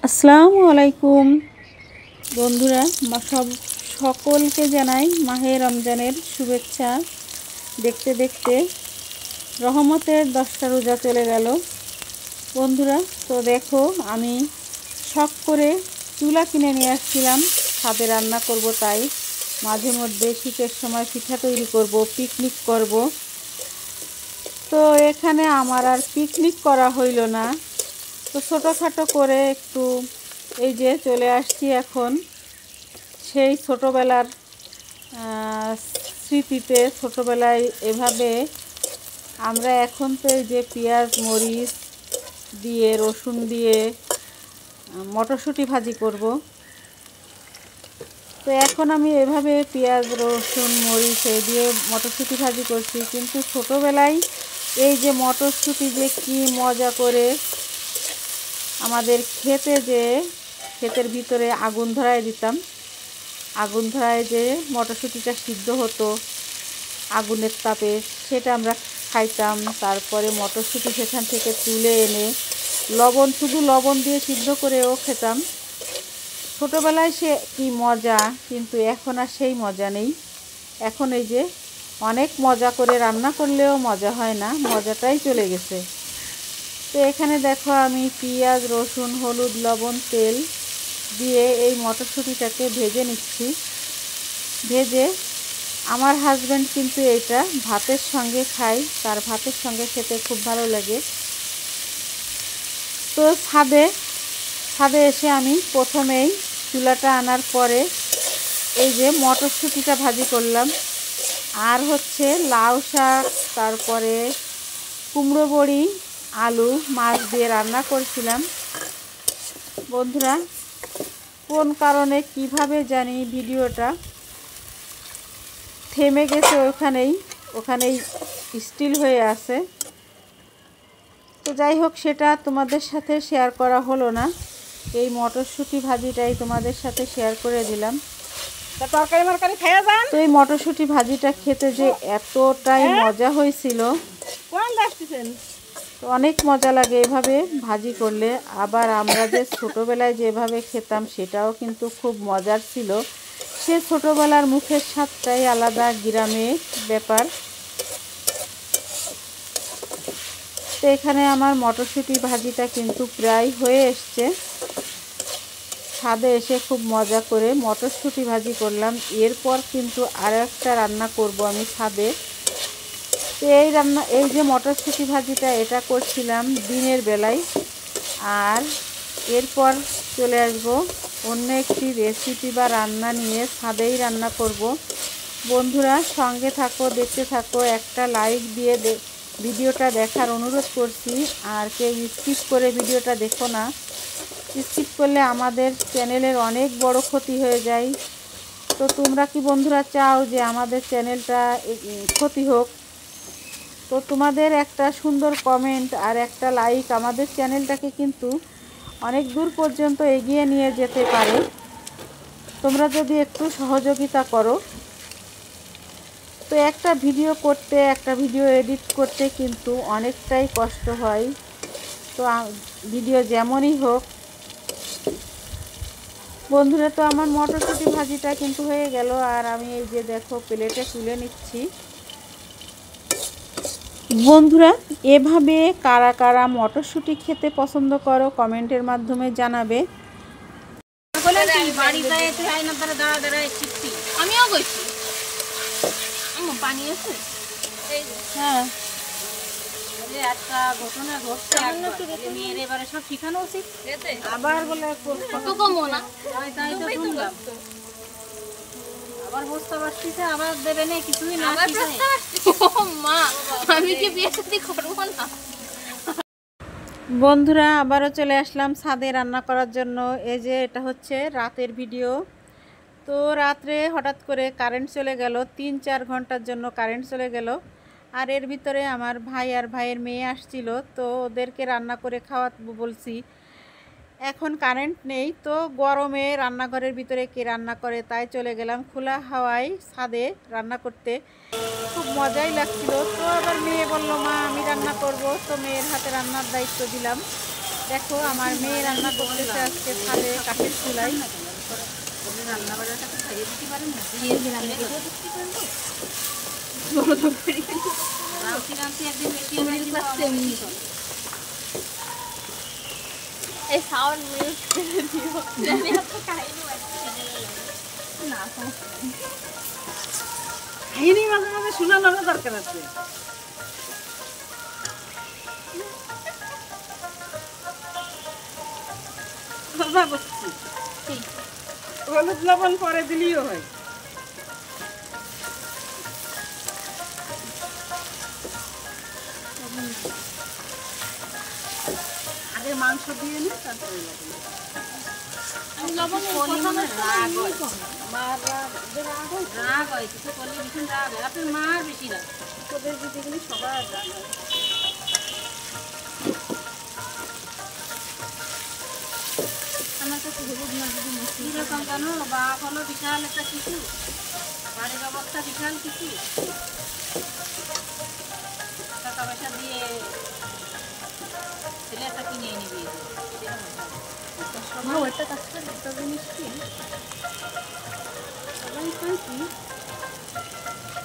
আসসালামু আলাইকুম বন্ধুরা, সকলকে জানাই মাহে রমজানের শুভেচ্ছা। দেখতে দেখতে রহমতের 10টা রোজা চলে গেল বন্ধুরা। তো দেখো, আমি শখ করে চুলা কিনে নিয়ে আসছিলাম, ছাদে রান্না করব। তাই মাঝে মধ্যে শীতের সময় পিঠা তৈরি করব, পিকনিক করব। তো এখানে আমার আর পিকনিক করা হইল না, তো ছোটোখাটো করে একটু এই যে চলে আসছি এখন সেই ছোটোবেলার স্মৃতিতে। ছোটোবেলায় এভাবে আমরা এখন তো এই যে পেঁয়াজ মরিচ দিয়ে রসুন দিয়ে মটরশুঁটি ভাজি করব। তো এখন আমি এভাবে পেঁয়াজ রসুন মরিচ দিয়ে মটরশুঁটি ভাজি করছি, কিন্তু ছোটোবেলায় এই যে মটরশুঁটি যে কি মজা করে আমাদের ক্ষেতের ভিতরে আগুন ধরায় দিতাম। আগুন ধরায় যে মটরশুঁটিটা সিদ্ধ হতো আগুনের তাপে, সেটা আমরা খাইতাম। তারপরে মটরশুঁটি সেখান থেকে তুলে এনে শুধু লবণ দিয়ে সিদ্ধ করেও খেতাম। ছোটোবেলায় সে কি মজা, কিন্তু এখন আর সেই মজা নেই। এখন এই যে অনেক মজা করে রান্না করলেও মজা হয় না, মজাটাই চলে গেছে। তো এখানে দেখো, আমি পেঁয়াজ রসুন হলুদ লবণ তেল দিয়ে এই মটরশুঁটিটাকে ভেজে নিচ্ছি। ভেজে আমার হাজব্যান্ড কিন্তু এটা ভাতের সঙ্গে খায়, তার ভাতের সঙ্গে খেতে খুব ভালো লাগে। তো ছাদে এসে আমি প্রথমেই চুলাটা আনার পরে এই যে মটরশুঁটিটা ভাজি করলাম, আর হচ্ছে লাউ শাক, তারপরে কুমড়ো বড়ি আলু মাছ দিয়ে রান্না করছিলাম বন্ধুরা। কোন কারণে কিভাবে জানি ভিডিওটা থেমে গেছে, ওখানেই স্টিল হয়ে আছে। তো যাই হোক, সেটা তোমাদের সাথে শেয়ার করা হলো না। এই মটরশুঁটি ভাজিটাই তোমাদের সাথে শেয়ার করে দিলাম। তো এই মটরশুঁটি ভাজিটা খেতে যে এতটাই মজা হয়েছিল, তো অনেক মজা লাগে এভাবে ভাজি করলে। আবার আমরা যে ছোটোবেলায় যেভাবে খেতাম সেটাও কিন্তু খুব মজার ছিল। সে ছোটোবেলার মুখের স্বাদটাই আলাদা, গ্রামের ব্যাপার। তো এখানে আমার মটরশুঁটি ভাজিটা কিন্তু প্রায় হয়ে এসছে। ছাদে এসে খুব মজা করে মটরশুঁটি ভাজি করলাম। এরপর কিন্তু আর একটা রান্না করব আমি ছাদে। তো এই যে মটরশুঁটি ভাজিটা এটা করছিলাম দিনের বেলায়, আর এরপর চলে আসব অন্য একটি রেসিপি বা রান্না নিয়ে। ছাদেই রান্না করব বন্ধুরা, সঙ্গে থাকো, দেখতে থাকো। একটা লাইক দিয়ে ভিডিওটা দেখার অনুরোধ করছি। আর কেউ স্কিপ করে ভিডিওটা দেখো না, স্কিপ করলে আমাদের চ্যানেলের অনেক বড় ক্ষতি হয়ে যায়। তো তোমরা কি বন্ধুরা চাও যে আমাদের চ্যানেলটা ক্ষতি হোক? তো তোমাদের একটা সুন্দর কমেন্ট আর একটা লাইক আমাদের চ্যানেলটাকে কিন্তু অনেক দূর পর্যন্ত এগিয়ে নিয়ে যেতে পারে, তোমরা যদি একটু সহযোগিতা করো। তো একটা ভিডিও এডিট করতে কিন্তু অনেকটাই কষ্ট হয়। তো ভিডিও যেমনই হোক বন্ধুরা। তো আমার মটরশুঁটি ভাজিটা কিন্তু হয়ে গেল, আর আমি এই যে দেখো প্লেটে তুলে নিচ্ছি বন্ধুরা। এভাবে কারা কারা মটরশুঁটি খেতে পছন্দ করো কমেন্টের মাধ্যমে জানাবে। আমিও গেছি, পানি আছে। হ্যাঁ, একটা ঘটনা ঘটছে, মেয়ের এবারে সব শিখানো উচিত। আবার বলে কত কমো না, তাই তো শুনলাম। আবার বসতে পারছিস, আবার দেবে না কিছুই না। মা, আমি কি বিয়ে শাদী করবো না? বন্ধুরা, আবারও চলে আসলাম ছাদে রান্না করার জন্য। এই যে এটা হচ্ছে রাতের ভিডিও। তো রাত্রে হঠাৎ করে কারেন্ট চলে গেল, 3-4 ঘন্টার জন্য কারেন্ট চলে গেল। আর এর ভিতরে আমার ভাই আর ভাইয়ের মেয়ে আসছিল, তো ওদেরকে রান্না করে খাওয়াতে বলছি। এখন কারেন্ট নেই, তো গরমে রান্নাঘরের ভিতরে কে রান্না করে, তাই চলে গেলাম খোলা হাওয়ায় ছাদে রান্না করতে। খুব মজাই লাগছিল। তো আবার মেয়ে বলল, মা আমি রান্না করব। তো মেয়ের হাতে রান্নার দায়িত্ব দিলাম। দেখো আমার মেয়ে রান্না করতেছে আজকে ছাদে কাঠের চুলায়। রান্না বাড়ার কাছে খাইয়ে দিতে পারেন না রামতি রামতি একদিন বেশি এই সাউন্ড মিউট করে দিও আমি তো খাইনি না খাইনি মাঝে মাঝে শোনানোর দরকার আছে। মজা করছি। হলুদ লবণ পরে দিলেও হয়। আগে মাংস দিয়ে নে তারপরে লবণ। রাগ হয় কিছু করলে ভীষণ রাগ হয় আপনার মার বেশি রাগ তোদের দিদিগুলি সবার রাগ হয়। আমার কাছে হলুদ না যদি কিরকম কেন বাপ হলো বিশাল একটা শিশু বাড়ির অবস্থা বিশাল কিছু টাকা পয়সা দিয়ে ছেলে একটা কিনে এনে দিয়ে একটা কাজ করে একটা জিনিস কি সবাই কয় কি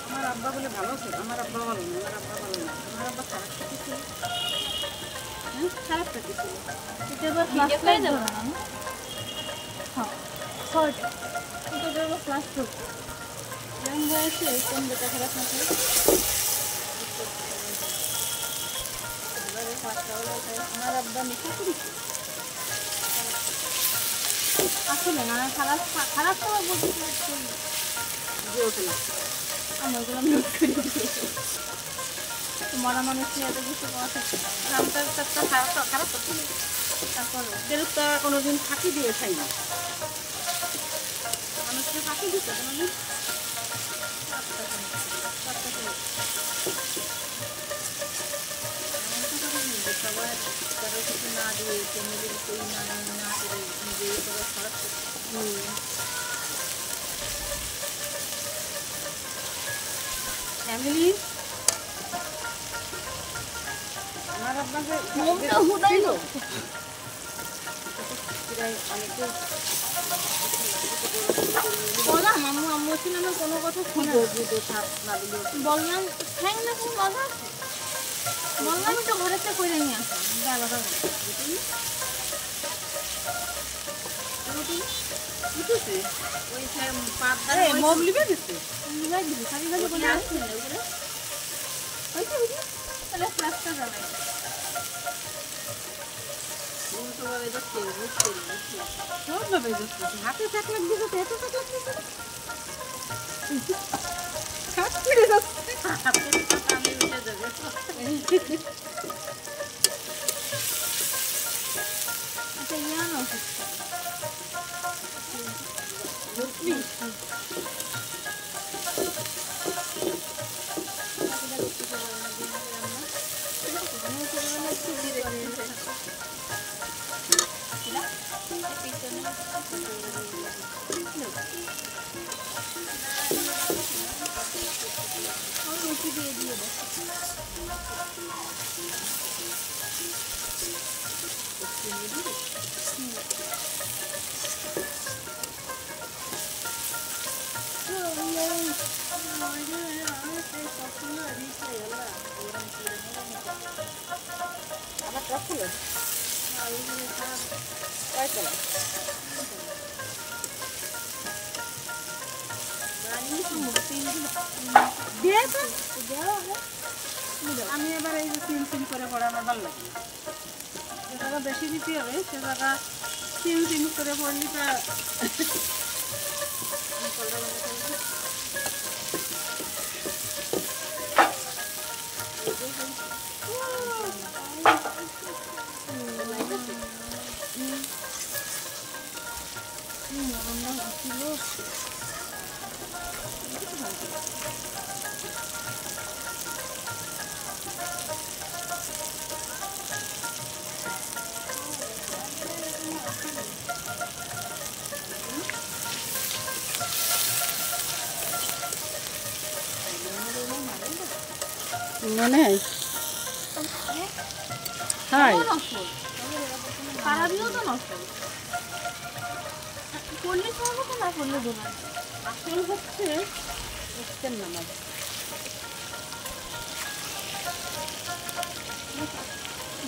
আমার আব্বা বলে ভালো আছে, আমার আব্বা ভালো না, আমার আব্বা ভালো না, আমার আব্বা খারাপ কিছু খারাপ কিছু এটা এবার ক্লাস করে দেবো না হ্যাঁ শর্ট এটা দেবো ক্লাস করতে ইয়াং বয়সে কোন বেটা খারাপ না করে আমার আব্বা নেশা করেছে আসলে না খারাপ খারাপ তো বলতে যে ওঠে না আমার ওগুলো নোট করে দিয়েছে মরা মানুষের এত কিছু পাওয়া থাকে আমটা একটা খারাপ করতে নেই তারপর বেরোতে কোনোদিন ফাঁকি দিয়ে খাই না মানুষকে ফাঁকি দিতে কোনোদিন সবাই কারো কিছু না দিয়ে ফ্যামিলির কই না না করে নিজে সবাই খারাপ ফ্যামিলি আমার আপনাকে মনটা হুদাই হোক অনেকে বললাম আম্মু ছিল না কোনো কথা শুনে বললাম ঠ্যাং না কোনো মজা আছে বললাম তো ঘরেতে করে নিয়ে আসা আলাদা রুটি বুঝেছি ওই পাত মগ লিবে দিচ্ছে লিভার দিবি খালি ভাবে বলে আসছে না ওগুলো হয়েছে বুঝি তাহলে প্লাস্টার জানাই উল্টোভাবে যাচ্ছে সবভাবে যাচ্ছে হাতে চাক লাগতেছে তো এত চাক লাগতেছে হাত ছিঁড়ে যাচ্ছে হাতে আমি উঠে যাবে আচ্ছা ইয়ান ওষুধ রুটি দিয়ে দিয়ে দেয় আমার টক হলো কয়তলা আমি এবার এই যে সিম সিম করে পড়ে আমার ভালো লাগে যে জায়গা বেশি দিতে হবে সে জায়গা সিম সিম করে পড়লি তা মনে হয় হাই পাড়া দিয়েও তো নষ্ট করলে করবো তো না করলে দেবো আসল হচ্ছে ইফতার নামাজ।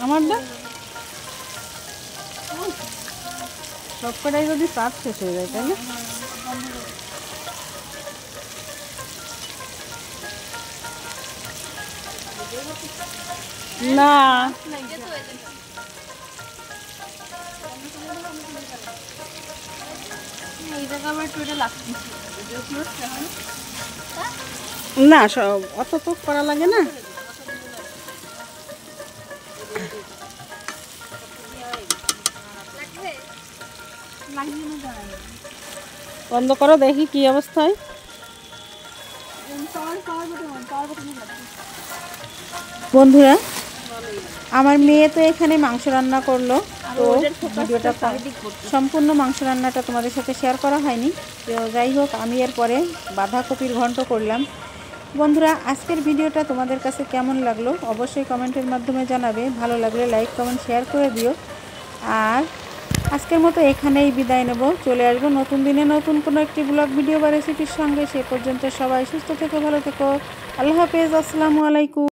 আমারটা সব কটাই যদি কাজ শেষ হয়ে যায় তাই না? না এই জায়গা আবার টোটা লাগছে না সব অত তো করা লাগে না। লাগিয়ে না জানাই বন্ধ করো দেখি কি অবস্থায়। বন্ধুরা আমার মেয়ে তো এখানে মাংস রান্না করলো, তো ভিডিওটা সম্পূর্ণ মাংস রান্নাটা তোমাদের সাথে শেয়ার করা হয়নি। তো যাই হোক, আমি এরপরে বাঁধাকপির ঘন্ট করলাম। বন্ধুরা আজকের ভিডিওটা তোমাদের কাছে কেমন লাগলো অবশ্যই কমেন্টের মাধ্যমে জানাবে। ভালো লাগলে লাইক কমেন্ট শেয়ার করে দিও। আর আজকের মতো এখানেই বিদায় নেব। চলে আসবো নতুন দিনে নতুন কোনো একটি ব্লগ ভিডিও বা রেসিপির সঙ্গে। সে পর্যন্ত সবাই সুস্থ থেকো, ভালো থেকো। আল্লাহ হাফেজ, আসসালামু আলাইকুম।